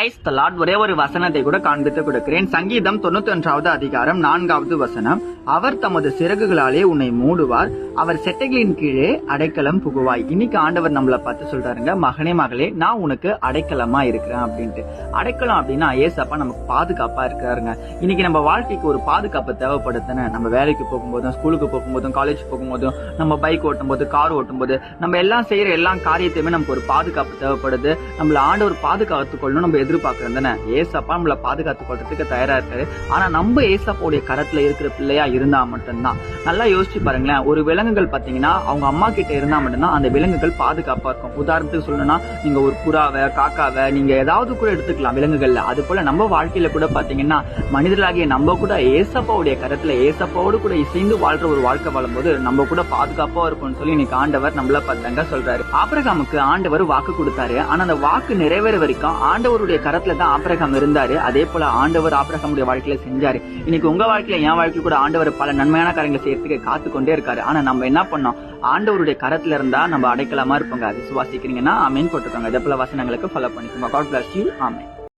Praise the Lord. ஒரே ஒரு வசனத்தை கூட காண்பித்து கொடுக்கிறேன். சங்கீதம் 91வது அதிகாரம் 4வது வசனம். அவர் தமது சிறகுகளாலே உன்னை மூடுவார், அவர் செட்டைகளின் கீழே அடைக்கலம் புகுவாய். இன்னைக்கு ஆண்டவர் நம்மளை பார்த்து சொல்றாருங்க, மகனே மகளே நான் உனக்கு அடைக்கலமா இருக்கிறேன் அப்படின்ட்டு. அடைக்கலம் அப்படின்னா ஏசப்பா நமக்கு பாதுகாப்பா இருக்கிறாருங்க. இன்னைக்கு நம்ம வாழ்க்கைக்கு ஒரு பாதுகாப்பு தேவைப்படுதுன்னு நம்ம வேலைக்கு போகும்போதும், ஸ்கூலுக்கு போகும்போதும், காலேஜ் போகும்போதும், நம்ம பைக் ஓட்டும் போது, கார் ஓட்டும் போது, நம்ம எல்லாம் செய்யற எல்லா காரியத்தையுமே நமக்கு ஒரு பாதுகாப்பு தேவைப்படுது. நம்மள ஆண்டவர் பாதுகாத்து கொள்ளணும் நம்ம எதிர்பார்க்கறது தானே. ஏசப்பா நம்மள பாதுகாத்து கொள்றதுக்கு தயாரா இருக்காரு. ஆனா நம்ம ஏசப்பாவுடைய கரத்துல இருக்கிற பிள்ளையா இருந்தா மட்டும்தான். நல்லா யோசிச்சு பாருங்களேன். ஒரு விலங்குகள் பாத்தீங்கன்னா அவங்க அம்மா கிட்ட இருந்தா மட்டும்தான் அந்த விலங்குகள் பாதுகாப்பா இருக்கும். உதாரணத்துக்கு சொல்லணும்னா நீங்க ஒரு புறாவை, காக்காவை நீங்க ஏதாவது கூட எடுத்துக்கலாம் விலங்குகள்ல. அது போல நம்ம வாழ்க்கையில கூட பாத்தீங்கன்னா மனிதர்களாகிய நம்ம கூட ஏசப்பாவுடைய கரத்துல ஏசப்பாவோடு கூட இசைந்து வாழ்ற ஒரு வாழ்க்கை வாழும்போது நம்ம கூட பாதுகாப்பா இருக்கும்னு சொல்லி இன்னைக்கு ஆண்டவர் நம்மள பார்த்தாங்க சொல்றாரு. ஆபிரகாமுக்கு ஆண்டவர் வாக்கு கொடுத்தாரு. ஆனா அந்த வாக்கு நிறைவேற வரைக்கும் ஆண்டவருடைய கரத்துல தான் ஆபிரகாம் இருந்தாரு. அதே போல ஆண்டவர் ஆபிரகாமுடைய வாழ்க்கையில செஞ்சாரு. இன்னைக்கு உங்க வாழ்க்கையில என் வாழ்க்கையில கூட ஆண்டவர் பல நன்மையான காரியங்களை செய்யறதுக்கு காத்து கொண்டே இருக்காரு. ஆனா நம்ம என்ன பண்ணோம்? ஆண்டவருடைய கரத்துல இருந்தா நம்ம அடைக்கலாமா இருப்போங்க. விசுவாசிக்கிறீங்கன்னா ஆமென் போட்டுக்கோங்க. இதே போல வசனங்களுக்கு ஃபாலோ பண்ணிக்கோங்க. God bless you. ஆமென்.